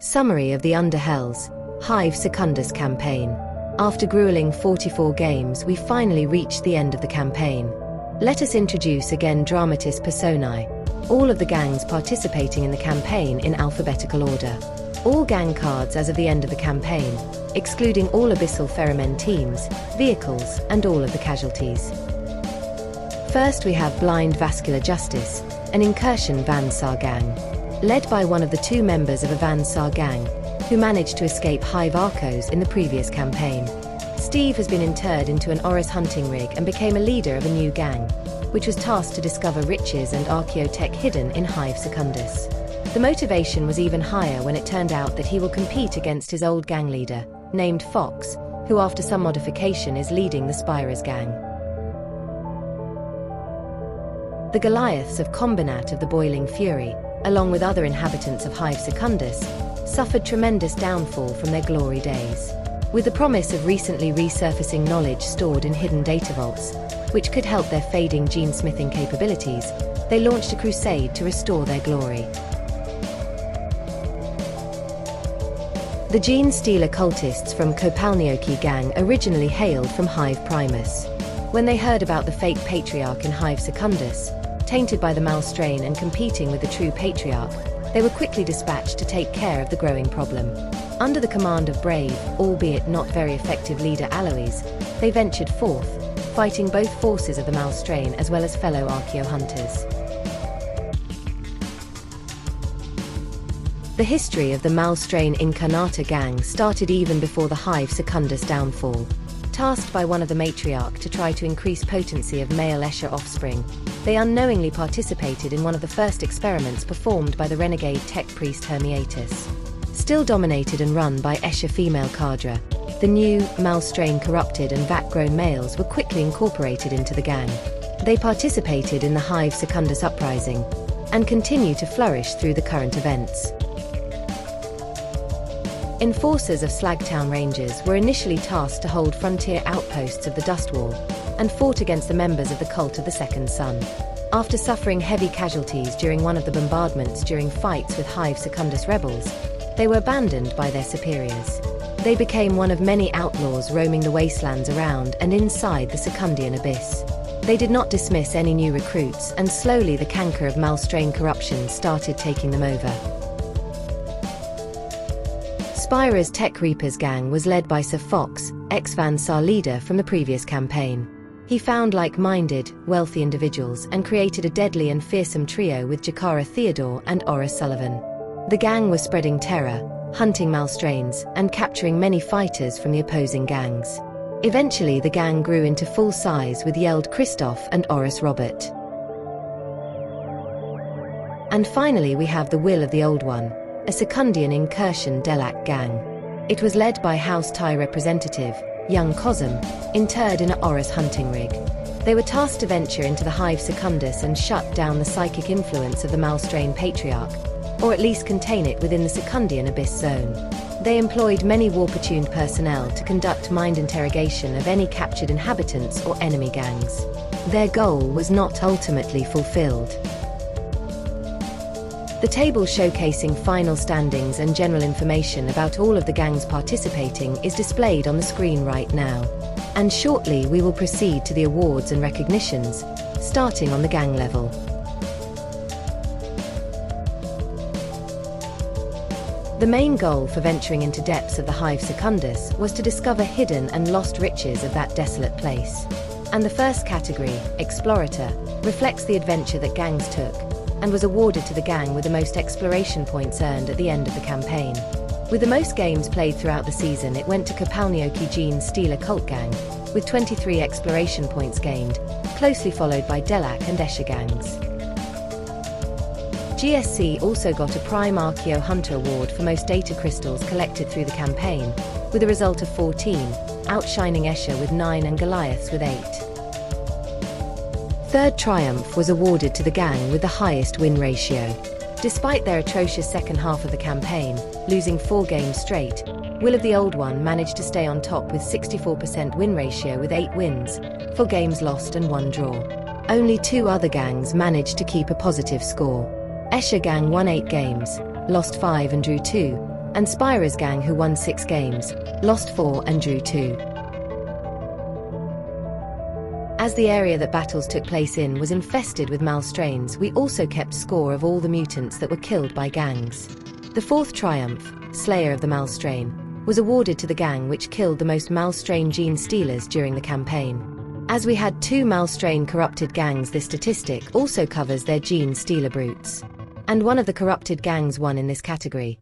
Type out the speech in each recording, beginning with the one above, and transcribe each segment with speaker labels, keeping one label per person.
Speaker 1: Summary of the Underhells, Hive Secundus campaign. After grueling 44 games, we finally reached the end of the campaign. Let us introduce again Dramatis Personae. All of the gangs participating in the campaign in alphabetical order. All gang cards as of the end of the campaign, excluding all Abyssal Ferrymen teams, vehicles, and all of the casualties. First we have Blind Vascular Justice, an incursion Vansar gang. Led by one of the two members of a Vansar gang, who managed to escape Hive Archos in the previous campaign. Steve has been interred into an Horus hunting rig and became a leader of a new gang, which was tasked to discover riches and archaeotech hidden in Hive Secundus. The motivation was even higher when it turned out that he will compete against his old gang leader, named Fox, who after some modification is leading the Spirers gang. The Goliaths of Combinat of the Boiling Fury, along with other inhabitants of Hive Secundus, suffered tremendous downfall from their glory days. With the promise of recently resurfacing knowledge stored in hidden data vaults, which could help their fading gene-smithing capabilities, they launched a crusade to restore their glory. The Gene Stealer cultists from Kopalnioki gang originally hailed from Hive Primus. When they heard about the fake patriarch in Hive Secundus, tainted by the malstrain and competing with the true patriarch, they were quickly dispatched to take care of the growing problem. Under the command of brave, albeit not very effective leader Alois, they ventured forth, fighting both forces of the malstrain as well as fellow archaeo hunters. The history of the malstrain Incarnata gang started even before the Hive Secundus downfall. Tasked by one of the matriarch to try to increase potency of male Escher offspring, they unknowingly participated in one of the first experiments performed by the renegade tech priest Hiatus. Still dominated and run by Escher female cadre, the new, malstrain corrupted and vat-grown males were quickly incorporated into the gang. They participated in the Hive Secundus uprising, and continue to flourish through the current events. Enforcers of Slagtown Rangers were initially tasked to hold frontier outposts of the Dust Wall, and fought against the members of the Cult of the Second Sun. After suffering heavy casualties during one of the bombardments during fights with Hive Secundus rebels, they were abandoned by their superiors. They became one of many outlaws roaming the wastelands around and inside the Secundian abyss. They did not dismiss any new recruits, and slowly the canker of malstrain corruption started taking them over. Spira's Tech Reapers gang was led by Sir Fox, ex-Vansar leader from the previous campaign. He found like-minded, wealthy individuals and created a deadly and fearsome trio with Jakara Theodore and Horus Sullivan. The gang was spreading terror, hunting malstrains, and capturing many fighters from the opposing gangs. Eventually the gang grew into full size with Yeld Christoph and Horus Robert. And finally we have the Will of the Old One, a Secundian incursion Delac gang. It was led by House Tai representative, young Cosm, interred in a Horus hunting rig. They were tasked to venture into the Hive Secundus and shut down the psychic influence of the malstrain patriarch, or at least contain it within the Secundian abyss zone. They employed many warp-attuned personnel to conduct mind interrogation of any captured inhabitants or enemy gangs. Their goal was not ultimately fulfilled. The table showcasing final standings and general information about all of the gangs participating is displayed on the screen right now. And shortly we will proceed to the awards and recognitions, starting on the gang level. The main goal for venturing into depths of the Hive Secundus was to discover hidden and lost riches of that desolate place. And the first category, Explorator, reflects the adventure that gangs took, and was awarded to the gang with the most exploration points earned at the end of the campaign. With the most games played throughout the season, it went to Kopalnioki Gene Stealer Cult Gang, with 23 exploration points gained, closely followed by Delac and Escher gangs. GSC also got a Prime Archaeo Hunter Award for most data crystals collected through the campaign, with a result of 14, outshining Escher with 9 and Goliaths with 8. Third triumph was awarded to the gang with the highest win ratio. Despite their atrocious second half of the campaign, losing 4 games straight, Will of the Old One managed to stay on top with 64% win ratio with 8 wins, 4 games lost and 1 draw. Only 2 other gangs managed to keep a positive score. Escher gang won 8 games, lost 5 and drew 2, and Spira's gang, who won 6 games, lost 4 and drew 2. As the area that battles took place in was infested with malstrains, we also kept score of all the mutants that were killed by gangs. The 4th triumph, Slayer of the Malstrain, was awarded to the gang which killed the most malstrain gene stealers during the campaign. As we had 2 malstrain corrupted gangs, this statistic also covers their gene stealer brutes. And one of the corrupted gangs won in this category,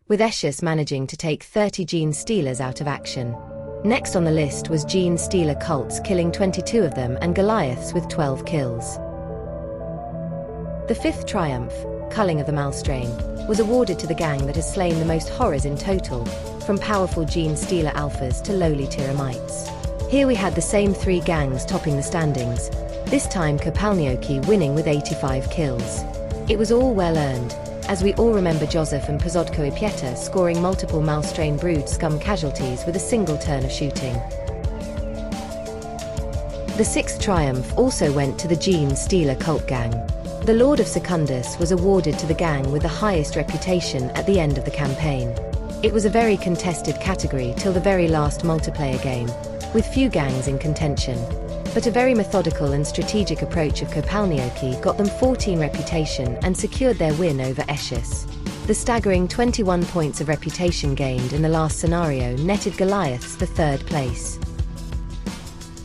Speaker 1: with Hiatus managing to take 30 gene stealers out of action. Next on the list was Gene Stealer cults, killing 22 of them, and Goliaths with 12 kills. The 5th triumph, Culling of the Malstrain, was awarded to the gang that has slain the most horrors in total, from powerful Gene Stealer alphas to lowly Tyramites. Here we had the same 3 gangs topping the standings, this time Kopalnioki winning with 85 kills. It was all well earned, as we all remember Joseph and Pozodko Ipieta scoring multiple Malstrain brood scum casualties with a single turn of shooting. The 6th triumph also went to the Gene Stealer cult gang. The Lord of Secundus was awarded to the gang with the highest reputation at the end of the campaign. It was a very contested category till the very last multiplayer game, with few gangs in contention. But a very methodical and strategic approach of Kopalnioki got them 14 reputation and secured their win over Hiatus. The staggering 21 points of reputation gained in the last scenario netted Goliaths the 3rd place.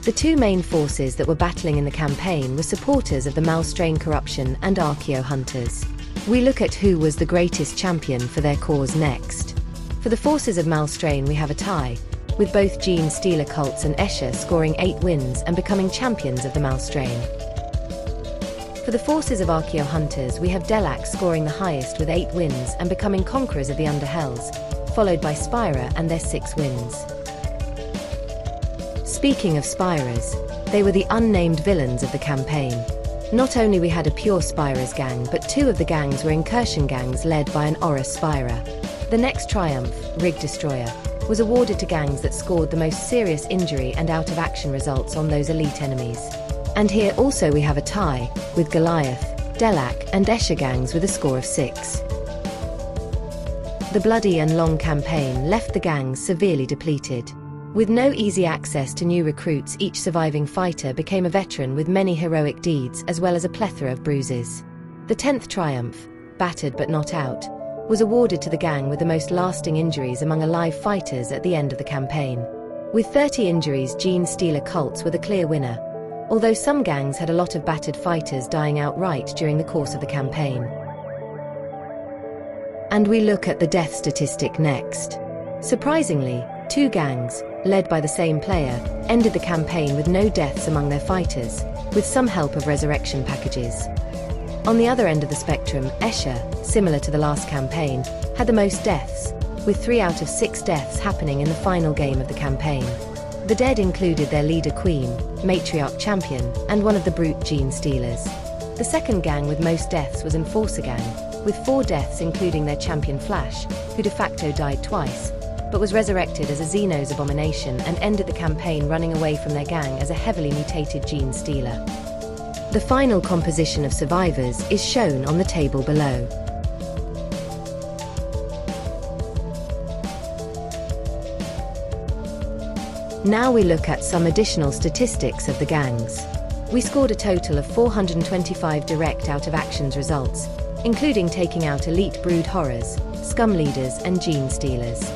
Speaker 1: The 2 main forces that were battling in the campaign were supporters of the Malstrain corruption and Archeo hunters. We look at who was the greatest champion for their cause next. For the forces of Malstrain we have a tie, with both Gene Stealer cults and Escher scoring 8 wins and becoming champions of the Malstrain. For the forces of Archeo hunters we have Delac scoring the highest with 8 wins and becoming conquerors of the Underhells, followed by Spira and their 6 wins. Speaking of Spiras, they were the unnamed villains of the campaign. Not only we had a pure Spira's gang, but 2 of the gangs were incursion gangs led by an Horus Spira. The next triumph, Rig Destroyer, was awarded to gangs that scored the most serious injury and out-of-action results on those elite enemies. And here also we have a tie, with Goliath, Delac and Escher gangs with a score of 6. The bloody and long campaign left the gangs severely depleted. With no easy access to new recruits, each surviving fighter became a veteran with many heroic deeds as well as a plethora of bruises. The 10th triumph, Battered but Not Out, was awarded to the gang with the most lasting injuries among alive fighters at the end of the campaign. With 30 injuries, Gene Stealer cults were the clear winner, although some gangs had a lot of battered fighters dying outright during the course of the campaign. And we look at the death statistic next. Surprisingly, 2 gangs, led by the same player, ended the campaign with no deaths among their fighters, with some help of resurrection packages. On the other end of the spectrum, Escher, similar to the last campaign, had the most deaths, with 3 out of 6 deaths happening in the final game of the campaign. The dead included their leader Queen, Matriarch Champion, and one of the brute Gene Stealers. The second gang with most deaths was Enforcer Gang, with 4 deaths including their champion Flash, who de facto died twice, but was resurrected as a Xenos abomination and ended the campaign running away from their gang as a heavily mutated Gene Stealer. The final composition of survivors is shown on the table below. Now we look at some additional statistics of the gangs. We scored a total of 425 direct out-of-actions results, including taking out elite brood horrors, scum leaders and Gene Stealers.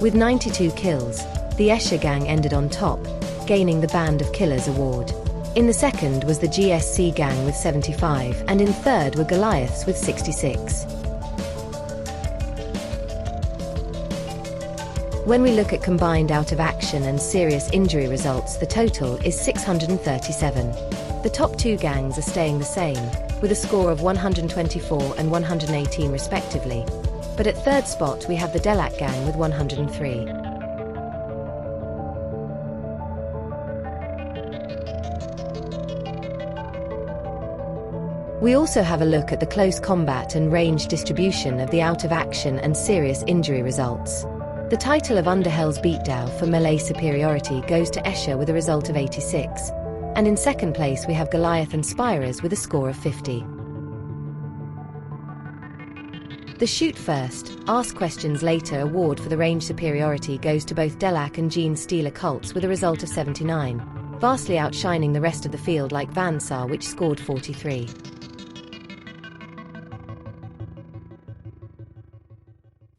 Speaker 1: With 92 kills, the Escher gang ended on top, gaining the Band of Killers award. In the second was the GSC gang with 75, and in third were Goliaths with 66. When we look at combined out-of-action and serious injury results, the total is 637. The top 2 gangs are staying the same, with a score of 124 and 118 respectively, but at third spot we have the Delac gang with 103. We also have a look at the close combat and range distribution of the out-of-action and serious injury results. The title of Underhells Beatdown for melee superiority goes to Escher with a result of 86, and in second place we have Goliath and Spiras with a score of 50. The shoot first, ask questions later award for the range superiority goes to both Delac and Gene Stealer cults with a result of 79, vastly outshining the rest of the field like Vansar, which scored 43.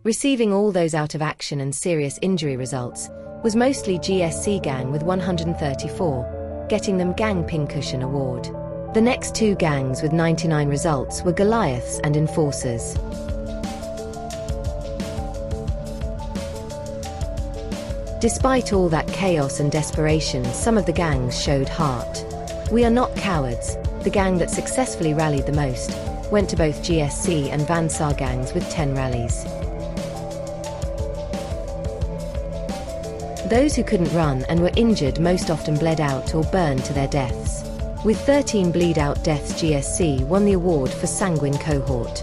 Speaker 1: Receiving all those out of action and serious injury results was mostly GSC Gang with 134, getting them Gang Pincushion Award. The next two gangs with 99 results were Goliaths and Enforcers. Despite all that chaos and desperation, some of the gangs showed heart. We Are Not Cowards, the gang that successfully rallied the most, went to both GSC and Vansar gangs with 10 rallies. Those who couldn't run and were injured most often bled out or burned to their deaths. With 13 bleed-out deaths, GSC won the award for Sanguine Cohort.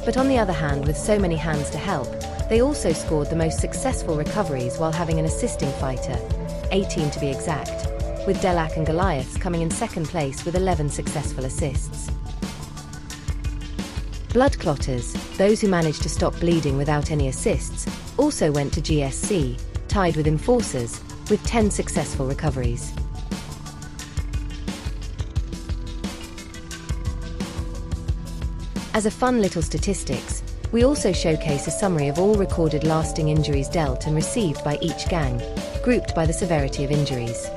Speaker 1: But on the other hand, with so many hands to help, they also scored the most successful recoveries while having an assisting fighter, 18 to be exact, with Delac and Goliaths coming in second place with 11 successful assists. Blood Clotters, those who managed to stop bleeding without any assists, also went to GSC, tied with Enforcers, with 10 successful recoveries. As a fun little statistics, we also showcase a summary of all recorded lasting injuries dealt and received by each gang, grouped by the severity of injuries.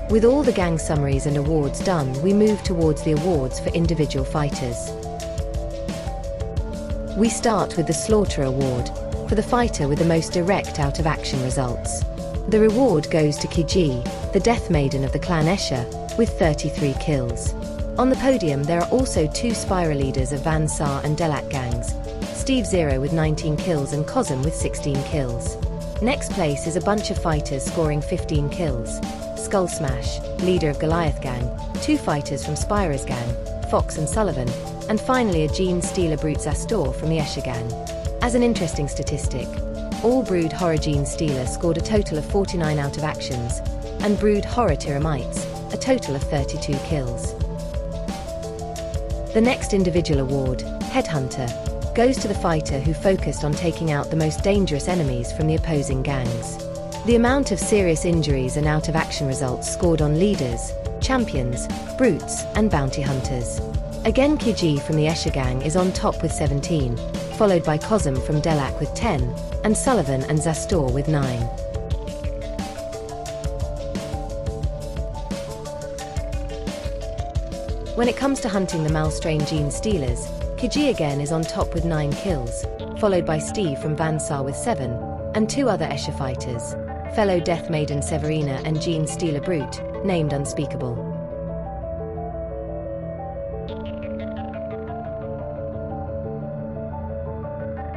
Speaker 1: With all the gang summaries and awards done, we move towards the awards for individual fighters. We start with the Slaughter Award, for the fighter with the most direct out-of-action results. The reward goes to Kiji, the Death Maiden of the Clan Escher, with 33 kills. On the podium there are also two Spira leaders of Vansar and Delac gangs, Steve Zero with 19 kills and Cosm with 16 kills. Next place is a bunch of fighters scoring 15 kills. Skull Smash, leader of Goliath gang, two fighters from Spira's gang, Fox and Sullivan, and finally a Gene Stealer Brute Zastor from the Escher gang. As an interesting statistic, all Brood Horror Gene Stealer scored a total of 49 out of actions, and Brood Horror Tyramites, a total of 32 kills. The next individual award, Headhunter, goes to the fighter who focused on taking out the most dangerous enemies from the opposing gangs. The amount of serious injuries and out-of-action results scored on leaders, champions, brutes, and bounty hunters. Again, Kiji from the Escher gang is on top with 17, followed by Cosm from Delac with 10, and Sullivan and Zastor with 9. When it comes to hunting the Malstrain Gene Stealers, Kiji again is on top with 9 kills, followed by Steve from Vansar with 7, and 2 other Escher fighters, fellow Death Maiden Severina and Gene Stealer Brute, named Unspeakable.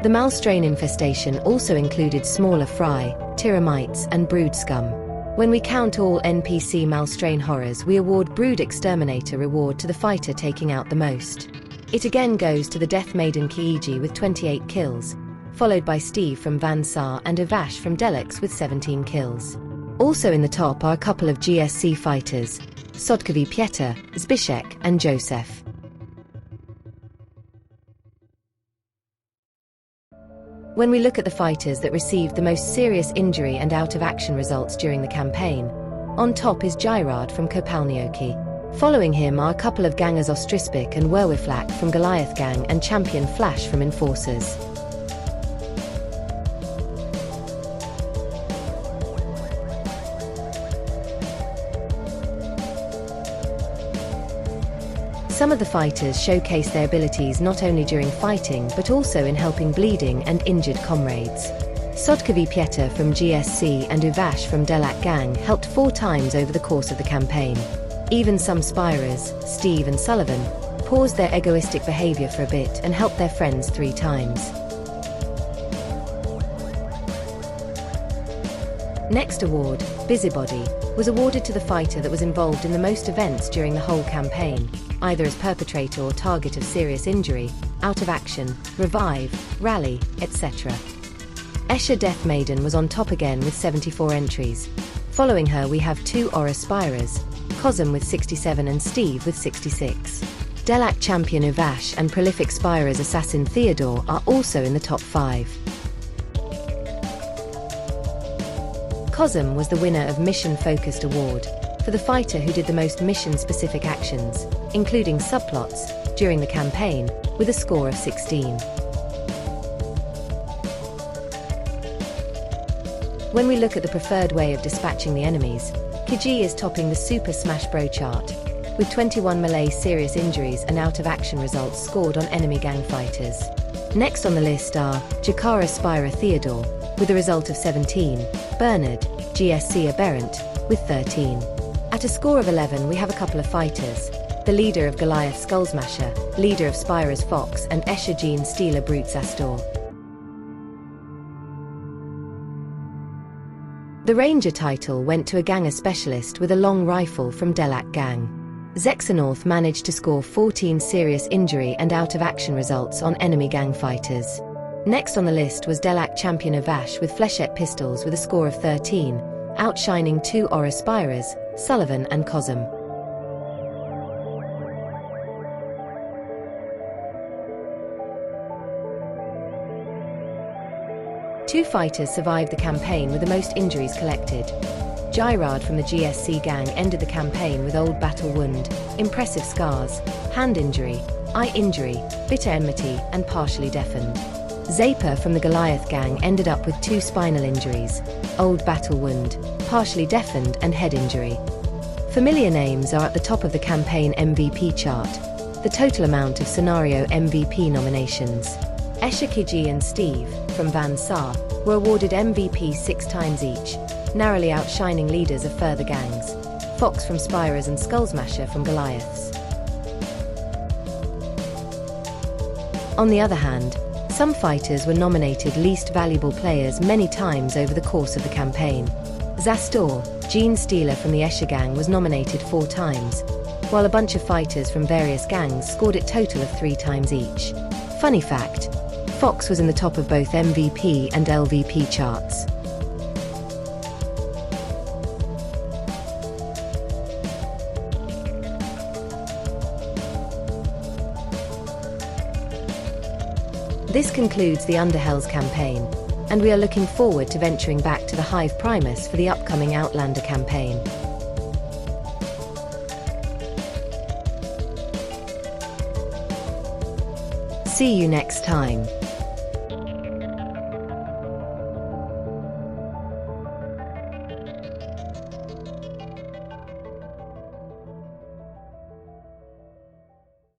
Speaker 1: The Malstrain infestation also included smaller fry, Tyramites and Brood Scum. When we count all NPC Malstrain horrors, we award Brood Exterminator reward to the fighter taking out the most. It again goes to the Death Maiden Kiiji with 28 kills, followed by Steve from Vansar and Ivash from Delax with 17 kills. Also in the top are a couple of GSC fighters, Sodkovi Pieter, Zbishek and Joseph. When we look at the fighters that received the most serious injury and out-of-action results during the campaign, on top is Gyrard from Kopalnioki. Following him are a couple of gangers Ostrispic and Werwiflak from Goliath Gang and Champion Flash from Enforcers. Some of the fighters showcase their abilities not only during fighting but also in helping bleeding and injured comrades. Sotkovi Pieter from GSC and Uvash from Delak Gang helped 4 times over the course of the campaign. Even some Spirers, Steve and Sullivan, paused their egoistic behavior for a bit and helped their friends 3 times. Next award, Busybody, was awarded to the fighter that was involved in the most events during the whole campaign, either as perpetrator or target of serious injury, out of action, revive, rally, etc. Escher Death Maiden was on top again with 74 entries. Following her we have 2 Horus Spirers, Cosm with 67 and Steve with 66. Delak champion Uvash and prolific Spirers assassin Theodore are also in the top 5. Cosm was the winner of Mission Focused Award, for the fighter who did the most mission-specific actions, including subplots, during the campaign, with a score of 16. When we look at the preferred way of dispatching the enemies, Kiji is topping the Super Smash Bro chart, with 21 melee serious injuries and out-of-action results scored on enemy gang fighters. Next on the list are Jakara Spira Theodore, with a result of 17, Bernard, GSC Aberrant, with 13. At a score of 11 we have a couple of fighters, the leader of Goliath Skullsmasher, leader of Spira's Fox and Escher Jean Stealer Brute Zastor. The Ranger title went to a ganger specialist with a long rifle from Delak Gang. Zexanorth managed to score 14 serious injury and out-of-action results on enemy gang fighters. Next on the list was Delak champion Uvash with flechette pistols with a score of 13, outshining 2 Horus Spirers, Sullivan and Cosm. Two fighters survived the campaign with the most injuries collected. Gyrard from the GSC gang ended the campaign with old battle wound, impressive scars, hand injury, eye injury, bitter enmity and partially deafened. Zaper from the Goliath gang ended up with 2 spinal injuries, old battle wound, partially deafened and head injury. Familiar names are at the top of the campaign MVP chart, the total amount of scenario MVP nominations. Escher Kiji and Steve, from Van Saar, were awarded MVP 6 times each, narrowly outshining leaders of further gangs, Fox from Spirers and Skullsmasher from Goliaths. On the other hand, some fighters were nominated least valuable players many times over the course of the campaign. Zastor, Jean Stealer from the Escher gang was nominated 4 times, while a bunch of fighters from various gangs scored it total of 3 times each. Funny fact, Fox was in the top of both MVP and LVP charts. This concludes the Underhells campaign, and we are looking forward to venturing back to the Hive Primus for the upcoming Outlander campaign. See you next time.